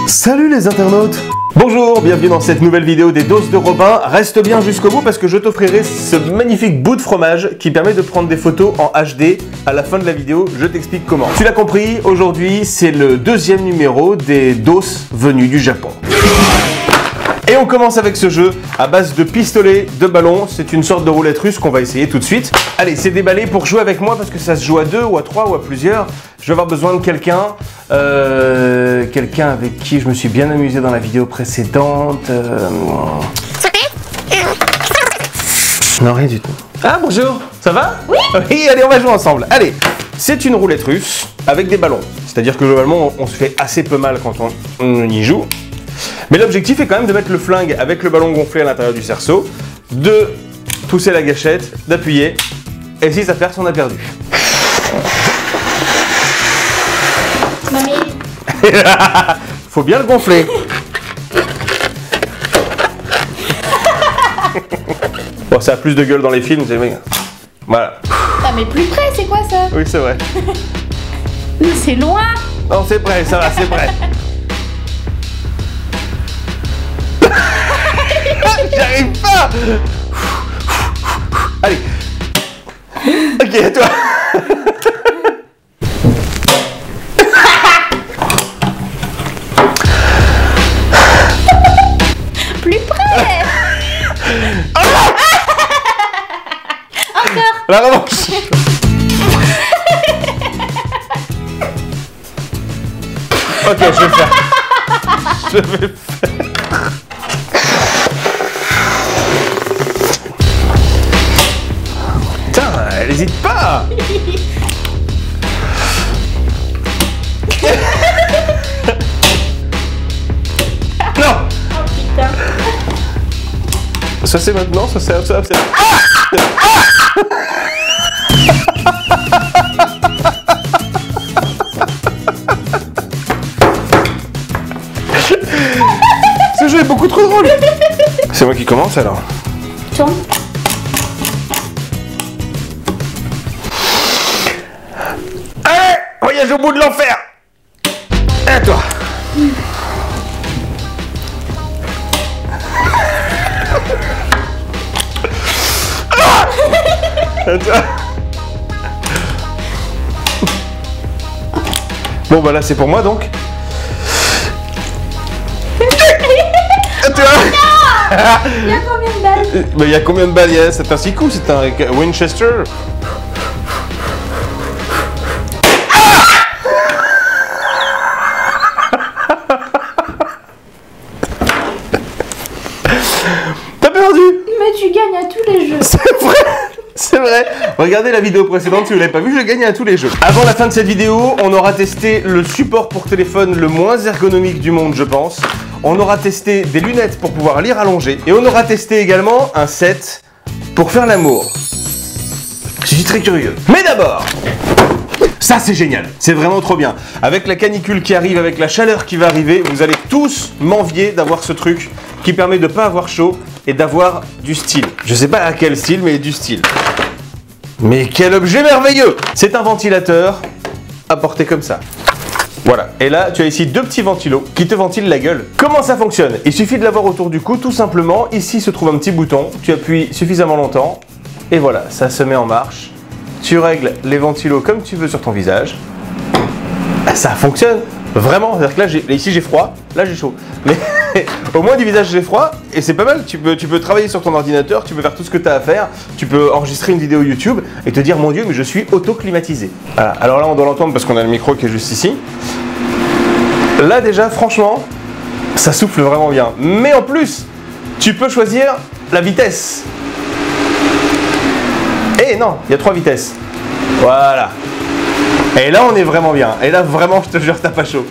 Salut les internautes! Bonjour, bienvenue dans cette nouvelle vidéo des doses de Robin. Reste bien jusqu'au bout parce que je t'offrirai ce magnifique bout de fromage qui permet de prendre des photos en HD. À la fin de la vidéo, je t'explique comment. Tu l'as compris, aujourd'hui c'est le deuxième numéro des doses venus du Japon. Et on commence avec ce jeu à base de pistolets, de ballons. C'est une sorte de roulette russe qu'on va essayer tout de suite. Allez, c'est déballé pour jouer avec moi parce que ça se joue à deux ou à trois ou à plusieurs. Je vais avoir besoin de quelqu'un. Quelqu'un avec qui je me suis bien amusé dans la vidéo précédente. Non, rien du tout. Ah, bonjour, ça va? Oui. Oui, allez, on va jouer ensemble. Allez, c'est une roulette russe avec des ballons. C'est-à-dire que globalement, on se fait assez peu mal quand on y joue. Mais l'objectif est quand même de mettre le flingue avec le ballon gonflé à l'intérieur du cerceau, de pousser la gâchette, d'appuyer, et si ça perce, on a perdu. Mamie. Faut bien le gonfler. Bon, ça a plus de gueule dans les films, c'est vrai. Voilà. Ah mais plus près, c'est quoi ça? Oui, c'est vrai. C'est loin. Non, c'est prêt, ça va, c'est prêt. J'arrive pas. Allez. Ok, à toi. Plus près. Encore. La revanche. Ok, je vais le faire. Je vais le faire. Putain, elle hésite pas. Non. Oh putain. Ça c'est maintenant, ça c'est... Ce jeu est beaucoup trop drôle. C'est moi qui commence alors. Tourne. Allez, voyage au bout de l'enfer. Et à toi. À toi. Bon bah là c'est pour moi donc. À toi. Il y a combien de balles? Mais il y a combien de balles? C'est un 6 coups, c'est un Winchester. T'as perdu. Mais tu gagnes à tous les jeux. C'est vrai. C'est vrai. Regardez la vidéo précédente si vous l'avez pas vu, je gagne à tous les jeux. Avant la fin de cette vidéo, on aura testé le support pour téléphone le moins ergonomique du monde, je pense. On aura testé des lunettes pour pouvoir lire allongé. Et on aura testé également un set pour faire l'amour. Je suis très curieux. Mais d'abord, ça c'est génial. C'est vraiment trop bien. Avec la canicule qui arrive, avec la chaleur qui va arriver, vous allez tous m'envier d'avoir ce truc qui permet de pas avoir chaud et d'avoir du style. Je sais pas à quel style, mais du style. Mais quel objet merveilleux! C'est un ventilateur apporté comme ça. Voilà, et là tu as ici deux petits ventilos qui te ventilent la gueule. Comment ça fonctionne? Il suffit de l'avoir autour du cou, tout simplement. Ici se trouve un petit bouton, tu appuies suffisamment longtemps, et voilà, ça se met en marche. Tu règles les ventilos comme tu veux sur ton visage. Ça fonctionne vraiment, c'est-à-dire que là, ici j'ai froid, là j'ai chaud. Mais au moins du visage j'ai froid, et c'est pas mal, tu peux travailler sur ton ordinateur, tu peux faire tout ce que tu as à faire, tu peux enregistrer une vidéo YouTube et te dire mon Dieu mais je suis auto-climatisé. Voilà. Alors là on doit l'entendre parce qu'on a le micro qui est juste ici. Là déjà franchement, ça souffle vraiment bien. Mais en plus, tu peux choisir la vitesse. Eh non, il y a 3 vitesses. Voilà. Et là on est vraiment bien. Et là vraiment je te jure t'as pas chaud.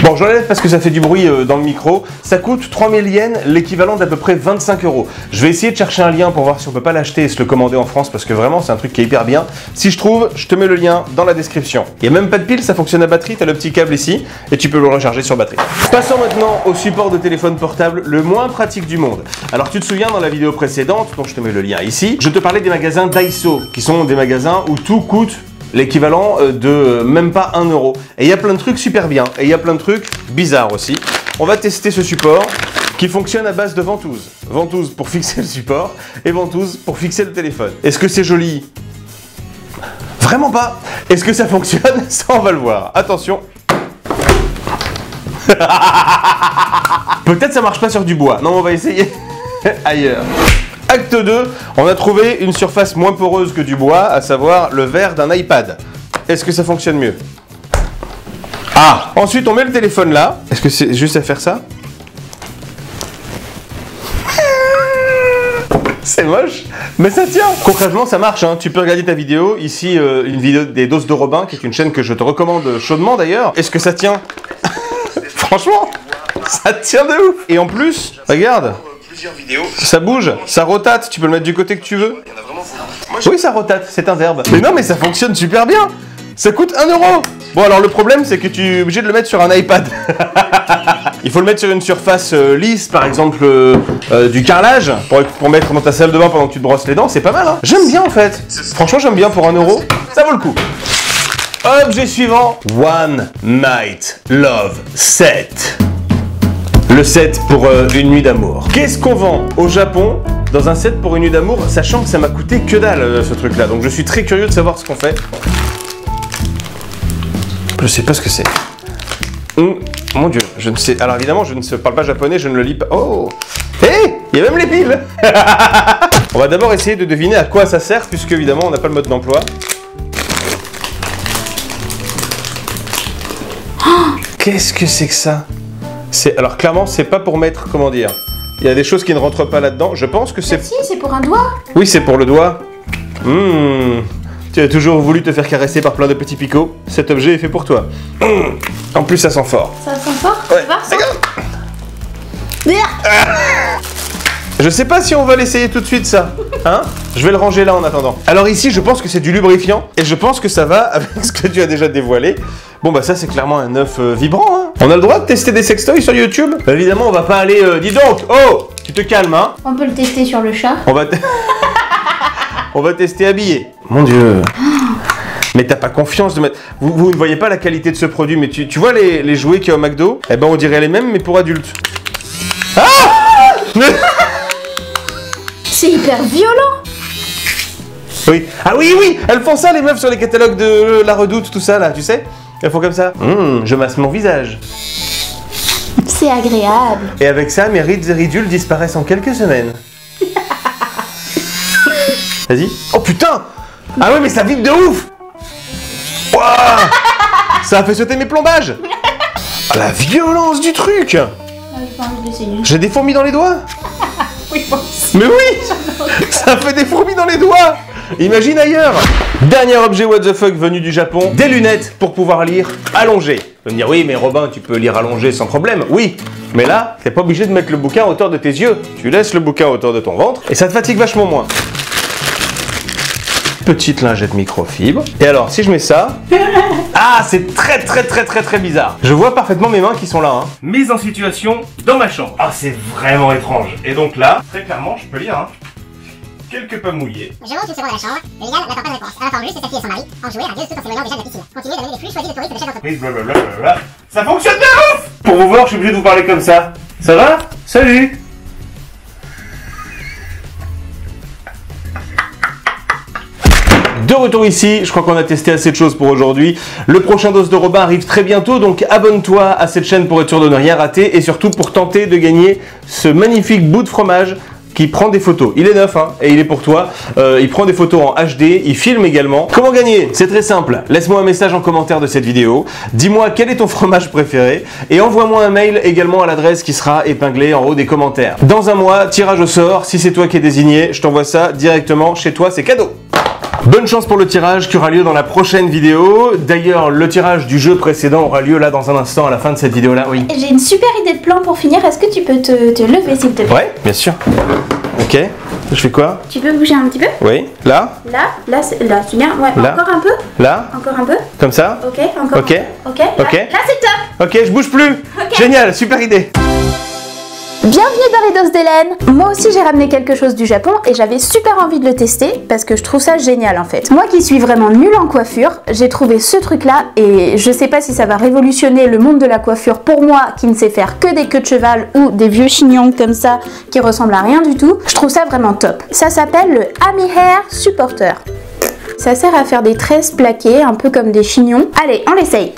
Bon, j'enlève parce que ça fait du bruit dans le micro. Ça coûte 3000 yens, l'équivalent d'à peu près 25 €. Je vais essayer de chercher un lien pour voir si on peut pas l'acheter et se le commander en France parce que vraiment c'est un truc qui est hyper bien. Si je trouve, je te mets le lien dans la description. Il n'y a même pas de pile, ça fonctionne à batterie, tu as le petit câble ici et tu peux le recharger sur batterie. Passons maintenant au support de téléphone portable le moins pratique du monde. Alors tu te souviens dans la vidéo précédente, donc je te mets le lien ici, je te parlais des magasins Daiso, qui sont des magasins où tout coûte l'équivalent de même pas 1 euro. Et il y a plein de trucs super bien, et il y a plein de trucs bizarres aussi. On va tester ce support qui fonctionne à base de ventouses. Ventouses pour fixer le support et ventouses pour fixer le téléphone. Est-ce que c'est joli? Vraiment pas. Est-ce que ça fonctionne? Ça, on va le voir. Attention. Peut-être ça marche pas sur du bois. Non, on va essayer ailleurs. Acte 2, on a trouvé une surface moins poreuse que du bois, à savoir le verre d'un iPad. Est-ce que ça fonctionne mieux? Ah! Ensuite, on met le téléphone là. Est-ce que c'est juste à faire ça? C'est moche, mais ça tient. Concrètement, ça marche, hein. Tu peux regarder ta vidéo. Ici, une vidéo des Doses de Robin, qui est une chaîne que je te recommande chaudement d'ailleurs. Est-ce que ça tient? Franchement, ça tient de ouf. Et en plus, regarde, ça bouge, ça rotate. Tu peux le mettre du côté que tu veux. Oui, ça rotate, c'est un verbe. Mais non, mais ça fonctionne super bien. Ça coûte 1 euro. Bon, alors le problème, c'est que tu es obligé de le mettre sur un iPad. Il faut le mettre sur une surface lisse, par exemple du carrelage, pour mettre dans ta salle de bain pendant que tu te brosses les dents. C'est pas mal, hein. J'aime bien en fait. Franchement, j'aime bien pour 1 euro. Ça vaut le coup. Objet suivant. One Night Love Set. Le set pour une nuit d'amour. Qu'est-ce qu'on vend au Japon dans un set pour une nuit d'amour, sachant que ça m'a coûté que dalle ce truc-là. Donc je suis très curieux de savoir ce qu'on fait. Je sais pas ce que c'est. Mon Dieu, je ne sais. Alors évidemment, je ne parle pas japonais, je ne le lis pas. Oh, hé, il y a même les piles. On va d'abord essayer de deviner à quoi ça sert, puisque évidemment, on n'a pas le mode d'emploi. Qu'est-ce que c'est que ça? Alors clairement, c'est pas pour mettre, comment dire. Il y a des choses qui ne rentrent pas là-dedans. Je pense que c'est. Si, c'est pour un doigt. Oui, c'est pour le doigt. Tu as toujours voulu te faire caresser par plein de petits picots. Cet objet est fait pour toi. En plus, ça sent fort. Ça sent fort? Ouais. Tu vas, Je sais pas si on va l'essayer tout de suite, ça. Hein? Je vais le ranger là en attendant. Alors ici, je pense que c'est du lubrifiant. Et je pense que ça va avec ce que tu as déjà dévoilé. Bon, bah ça, c'est clairement un œuf vibrant. Hein. On a le droit de tester des sextoys sur YouTube? Bah, évidemment, on va pas aller... dis donc, oh, tu te calmes, hein? On peut le tester sur le chat. On va tester habillé. Mon Dieu. Mais t'as pas confiance de mettre... Vous ne voyez pas la qualité de ce produit, mais tu vois les jouets qu'il y a au McDo? Eh ben on dirait les mêmes, mais pour adultes. Ah! C'est hyper violent. Oui. Ah oui, oui, elles font ça les meufs sur les catalogues de La Redoute, tout ça là, tu sais? Elles font comme ça. Je masse mon visage. C'est agréable. Et avec ça, mes rides et ridules disparaissent en quelques semaines. Vas-y. Oh putain! Ah ouais, mais ça vibre de ouf! Wow, ça a fait sauter mes plombages! Ah, la violence du truc! J'ai pas envie d'essayer. J'ai des fourmis dans les doigts! Oui, moi aussi. Mais oui! Ça fait des fourmis dans les doigts! Imagine ailleurs! Dernier objet what the fuck venu du Japon, des lunettes pour pouvoir lire allongé. Tu vas me dire, oui, mais Robin, tu peux lire allongé sans problème. Oui, mais là, t'es pas obligé de mettre le bouquin à hauteur de tes yeux. Tu laisses le bouquin à hauteur de ton ventre et ça te fatigue vachement moins. Petite lingette microfibre. Et alors, si je mets ça... Ah, c'est très bizarre. Je vois parfaitement mes mains qui sont là. Hein. Mise en situation dans ma chambre. Ah, c'est vraiment étrange. Et donc là, très clairement, je peux lire, hein. Quelques pas mouillés. Je monte une seconde à la chambre, et Liliane n'attend pas de réponse. Elle informe juste sa fille et son mari, enjouée, radieuse, tout en s'éloignant déjà de la piscine. Continuez d'amener les flux choisis de touristes et de chefs d'entreprise. Blablabla. Ça fonctionne de ouf! Pour vous voir, je suis obligé de vous parler comme ça. Ça va? Salut! De retour ici, je crois qu'on a testé assez de choses pour aujourd'hui. Le prochain Dose de Robin arrive très bientôt, donc abonne-toi à cette chaîne pour être sûr de ne rien rater et surtout pour tenter de gagner ce magnifique bout de fromage qui prend des photos. Il est neuf, hein, et il est pour toi. Il prend des photos en HD, il filme également. Comment gagner? C'est très simple. Laisse-moi un message en commentaire de cette vidéo. Dis-moi quel est ton fromage préféré et envoie-moi un mail également à l'adresse qui sera épinglée en haut des commentaires. Dans un mois, tirage au sort. Si c'est toi qui es désigné, je t'envoie ça directement chez toi. C'est cadeau. Bonne chance pour le tirage qui aura lieu dans la prochaine vidéo. D'ailleurs, le tirage du jeu précédent aura lieu là dans un instant à la fin de cette vidéo-là. Oui. J'ai une super idée de plan pour finir. Est-ce que tu peux te lever s'il te plaît? Ouais, bien sûr. Ok. Je fais quoi? Tu peux bouger un petit peu? Oui. Là? Là, c'est bien. Ouais. Là. Encore un peu? Là? Encore un peu? Comme ça? Ok, encore. Ok. Ok. Là, Ok. là c'est top. Ok, je bouge plus. Ok. Génial, super idée. Bienvenue dans les doses d'Hélène. Moi aussi j'ai ramené quelque chose du Japon et j'avais super envie de le tester parce que je trouve ça génial en fait. Moi qui suis vraiment nulle en coiffure, j'ai trouvé ce truc là et je sais pas si ça va révolutionner le monde de la coiffure pour moi qui ne sais faire que des queues de cheval ou des vieux chignons comme ça qui ressemblent à rien du tout. Je trouve ça vraiment top. Ça s'appelle le Ami Hair Supporter. Ça sert à faire des tresses plaquées un peu comme des chignons. Allez, on l'essaye.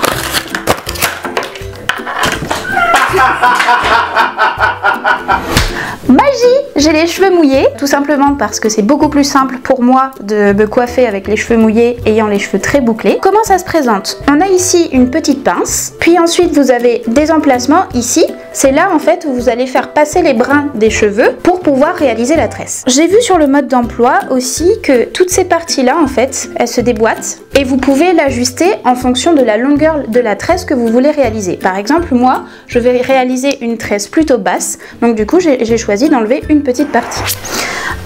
Magie! J'ai les cheveux mouillés, tout simplement parce que c'est beaucoup plus simple pour moi de me coiffer avec les cheveux mouillés ayant les cheveux très bouclés. Comment ça se présente? On a ici une petite pince, puis ensuite vous avez des emplacements ici. C'est là en fait où vous allez faire passer les brins des cheveux pour pouvoir réaliser la tresse. J'ai vu sur le mode d'emploi aussi que toutes ces parties-là en fait, elles se déboîtent et vous pouvez l'ajuster en fonction de la longueur de la tresse que vous voulez réaliser. Par exemple, moi, je vais réaliser une tresse plutôt basse, donc du coup j'ai choisi d'enlever une petite partie.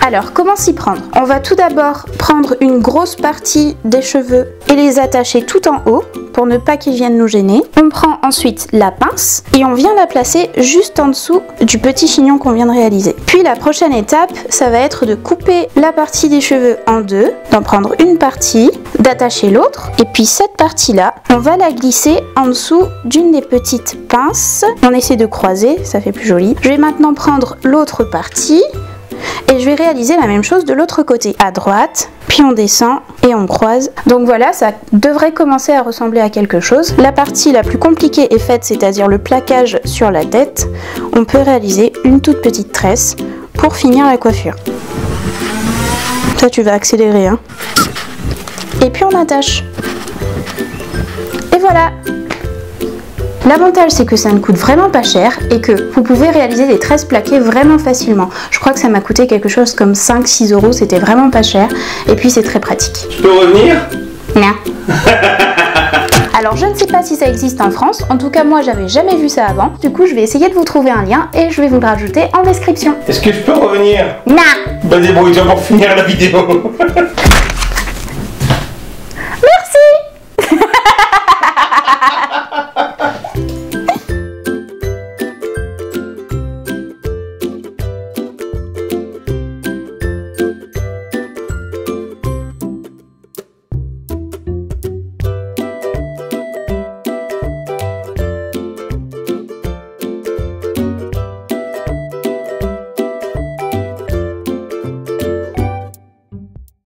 Alors, comment s'y prendre? On va tout d'abord prendre une grosse partie des cheveux et les attacher tout en haut pour ne pas qu'ils viennent nous gêner. On prend ensuite la pince et on vient la placer juste en dessous du petit chignon qu'on vient de réaliser. Puis la prochaine étape, ça va être de couper la partie des cheveux en deux, d'en prendre une partie, d'attacher l'autre et puis cette partie-là, on va la glisser en dessous d'une des petites pinces. On essaie de croiser, ça fait plus joli. Je vais maintenant prendre l'autre partie et je vais réaliser la même chose de l'autre côté, à droite, puis on descend et on croise. Donc voilà, ça devrait commencer à ressembler à quelque chose. La partie la plus compliquée est faite, c'est-à-dire le plaquage sur la tête. On peut réaliser une toute petite tresse pour finir la coiffure. Toi tu vas accélérer, hein. Et puis on attache. Et voilà. L'avantage c'est que ça ne coûte vraiment pas cher et que vous pouvez réaliser des tresses plaquées vraiment facilement. Je crois que ça m'a coûté quelque chose comme 5-6 €, c'était vraiment pas cher et puis c'est très pratique. Je peux revenir? Non. Alors je ne sais pas si ça existe en France, en tout cas moi j'avais jamais vu ça avant. Du coup je vais essayer de vous trouver un lien et je vais vous le rajouter en description. Est-ce que je peux revenir? Non. Bah débrouille-toi pour finir la vidéo.